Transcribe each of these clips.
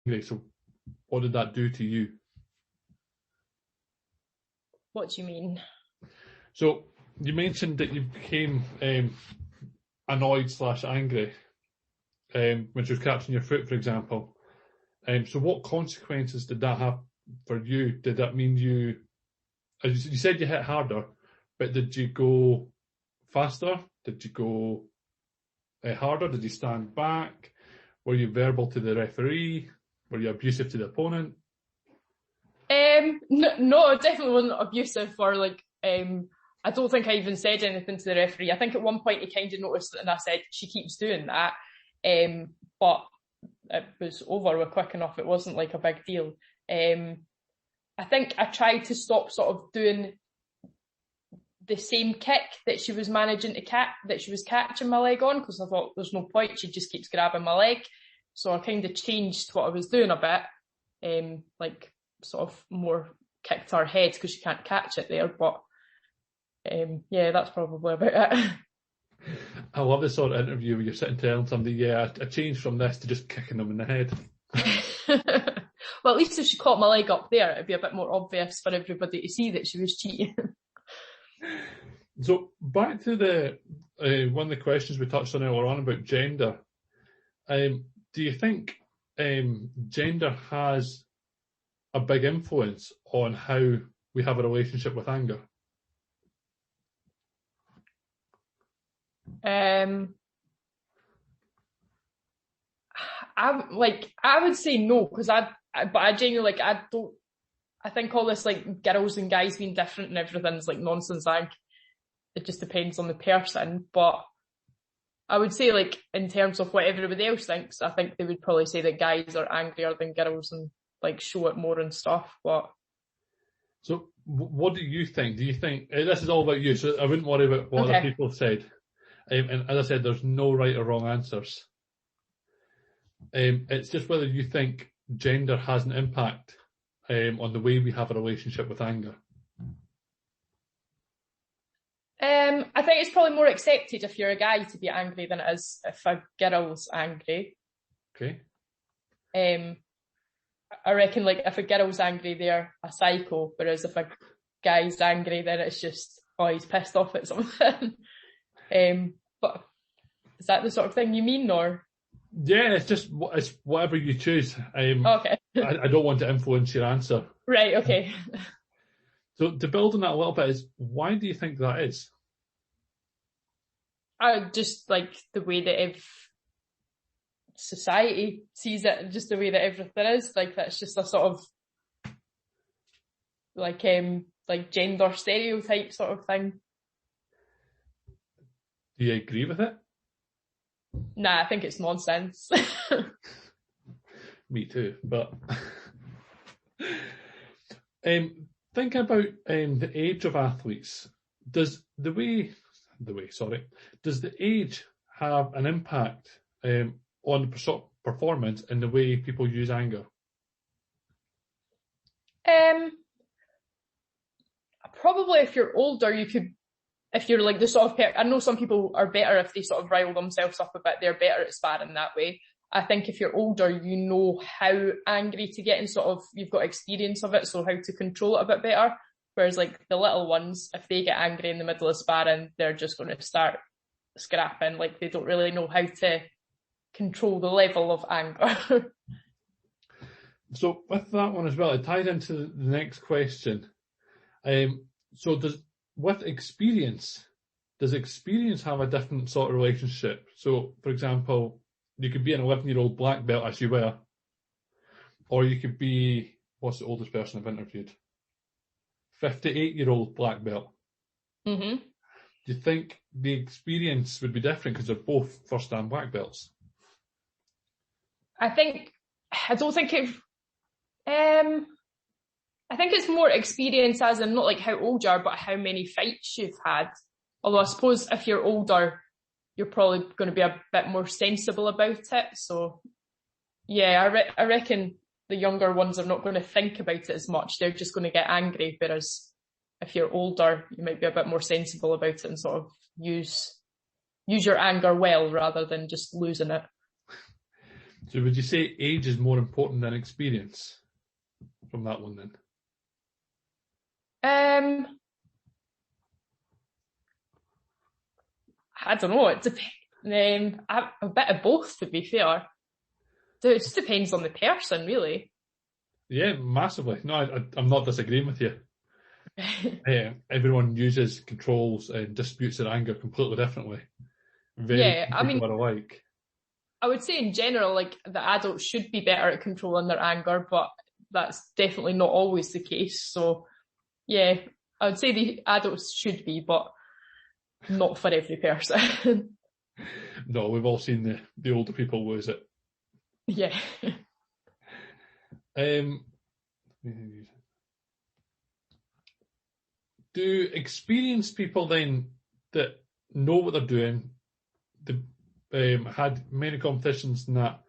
angry. So what did that do to you? What do you mean? So you mentioned that you became annoyed/angry when she was catching your foot, for example. So what consequences did that have for you? Did that mean you said you hit harder, but did you go faster? Did you go harder? Did you stand back? Were you verbal to the referee? Were you abusive to the opponent? No, I definitely wasn't abusive or I don't think I even said anything to the referee. I think at one point he kind of noticed it and I said, she keeps doing that. But it was over quick enough. It wasn't like a big deal. I think I tried to stop sort of doing the same kick that she was managing that she was catching my leg on, because I thought there's no point, she just keeps grabbing my leg. So I kind of changed what I was doing a bit, sort of more kicked her head because she can't catch it there. But yeah, that's probably about it. I love this sort of interview where you're sitting telling somebody, yeah, I changed from this to just kicking them in the head. Well, at least if she caught my leg up there, it'd be a bit more obvious for everybody to see that she was cheating. So back to the one of the questions we touched on earlier on about gender. Do you think gender has a big influence on how we have a relationship with anger? I would say no, because I genuinely I think all this like girls and guys being different and everything's like nonsense. It just depends on the person. But I would say, like, in terms of what everybody else thinks, I think they would probably say that guys are angrier than girls and like show it more and stuff. But so what do you think? Do you think this is all about you? So I wouldn't worry about what other people have said. And as I said, there's no right or wrong answers. It's just whether you think gender has an impact on the way we have a relationship with anger. I think it's probably more accepted if you're a guy to be angry than it is if a girl's angry. Okay. I reckon, like, if a girl's angry, they're a psycho, whereas if a guy's angry, then it's just, oh, he's pissed off at something. But is that the sort of thing you mean, or? Yeah, it's whatever you choose. Okay. I don't want to influence your answer. Right, okay. So to build on that a little bit, is why do you think that is? I just like the way that society sees it, just the way that everything is. Like, that's just a sort of like gender stereotype sort of thing. Do you agree with it? Nah, I think it's nonsense. Me too, but thinking about the age of athletes, does the age have an impact on the performance and the way people use anger? Probably if you're older, if you're like the sort of I know some people are better if they sort of rile themselves up a bit, they're better at sparring that way. I think if you're older, you know how angry to get and sort of you've got experience of it, so how to control it a bit better. Whereas like the little ones, if they get angry in the middle of sparring, they're just going to start scrapping. Like, they don't really know how to control the level of anger. So with that one as well, it ties into the next question. So does experience have a different sort of relationship? So, for example, you could be an 11-year-old black belt, as you were, or you could be, what's the oldest person I've interviewed? 58-year-old black belt. Mm-hmm. Do you think the experience would be different because they're both first-time black belts? I think it's more experience, as in not like how old you are, but how many fights you've had. Although I suppose if you're older, you're probably going to be a bit more sensible about it. So, yeah, I reckon the younger ones are not going to think about it as much. They're just going to get angry. Whereas if you're older, you might be a bit more sensible about it and sort of use your anger well rather than just losing it. So would you say age is more important than experience from that one then? I don't know. It depends. A bit of both, to be fair. So it just depends on the person, really. Yeah, massively. No, I'm not disagreeing with you. Everyone uses, controls, and disputes their anger completely differently. Very few people are alike. I would say in general, like, the adults should be better at controlling their anger, but that's definitely not always the case. So, yeah, I would say the adults should be, but not for every person. No, we've all seen the older people lose it. Yeah. Do experienced people then that know what they're doing, had many competitions and that,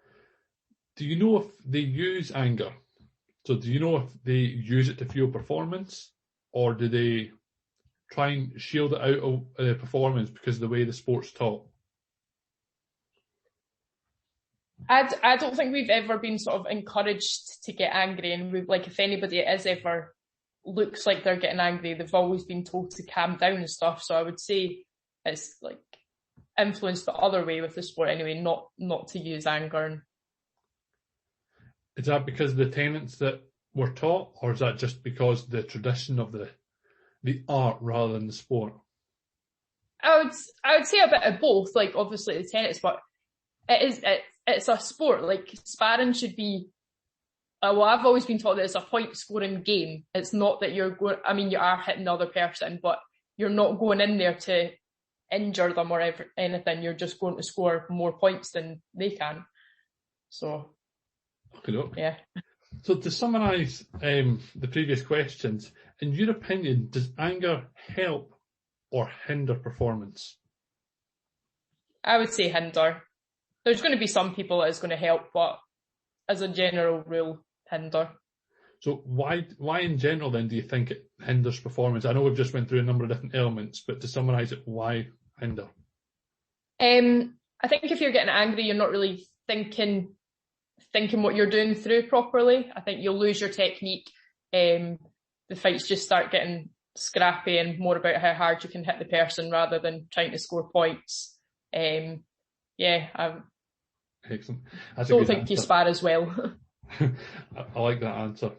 do you know if they use anger? So do you know if they use it to fuel performance, or do they try and shield it out of the performance because of the way the sport's taught? I don't think we've ever been sort of encouraged to get angry, and if anybody is ever looks like they're getting angry, they've always been told to calm down and stuff. So I would say it's like influenced the other way with the sport anyway, not to use anger. Is that because of the tenets that were taught, or is that just because the tradition of the art rather than the sport? I would say a bit of both. Like, obviously the tenets, but it's a sport. Like, sparring should be. Well, I've always been taught that it's a point scoring game. It's not that you're going. I mean, you are hitting the other person, but you're not going in there to injure them or anything. You're just going to score more points than they can. So, yeah. So to summarise the previous questions, in your opinion, does anger help or hinder performance? I would say hinder. There's going to be some people that it's going to help, but as a general rule, hinder. So why in general then do you think it hinders performance? I know we've just went through a number of different elements, but to summarise it, why hinder? I think if you're getting angry, you're not really thinking what you're doing through properly. I think you'll lose your technique. The fights just start getting scrappy and more about how hard you can hit the person rather than trying to score points. Excellent. I don't think answer. You spar as well. I like that answer.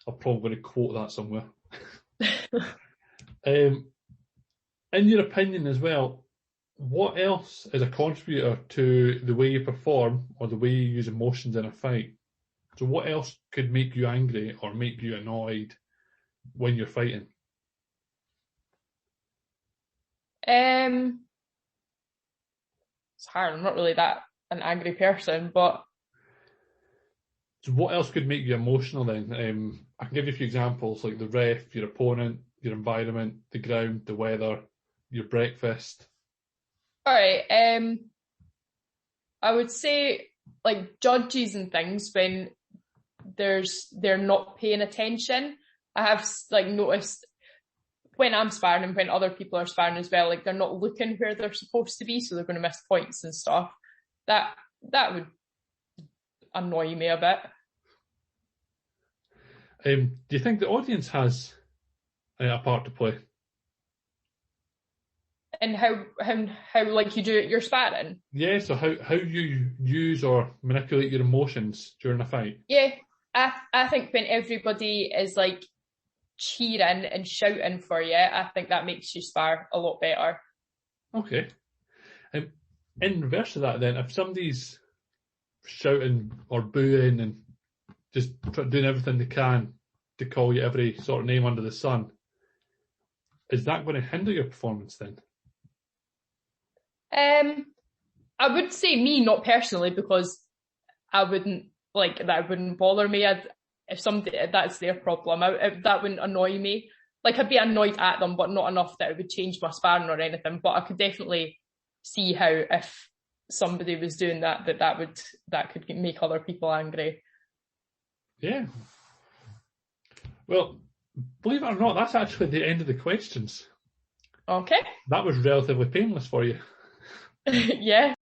I'll probably quote that somewhere. In your opinion as well, what else is a contributor to the way you perform or the way you use emotions in a fight? So what else could make you angry or make you annoyed when you're fighting? It's hard. I'm not really that an angry person, but... So what else could make you emotional then? I can give you a few examples, like the ref, your opponent, your environment, the ground, the weather, your breakfast. All right. I would say, like, judges and things, when they're not paying attention. I have noticed when I'm sparring and when other people are sparring as well, like, they're not looking where they're supposed to be, so they're going to miss points and stuff. That would annoy me a bit. Do you think the audience has a part to play? And how like you do it, you're sparring? Yeah, so how you use or manipulate your emotions during a fight? Yeah, I think when everybody is like cheering and shouting for you, I think that makes you spar a lot better. Okay. In reverse to that then, if somebody's shouting or booing and just doing everything they can to call you every sort of name under the sun, is that going to hinder your performance then? I would say me, not personally, because I wouldn't that wouldn't bother me. If somebody, that's their problem, that wouldn't annoy me. Like, I'd be annoyed at them, but not enough that it would change my sparring or anything. But I could definitely see how if somebody was doing that could make other people angry. Yeah. Well, believe it or not, that's actually the end of the questions. Okay. That was relatively painless for you. Yeah.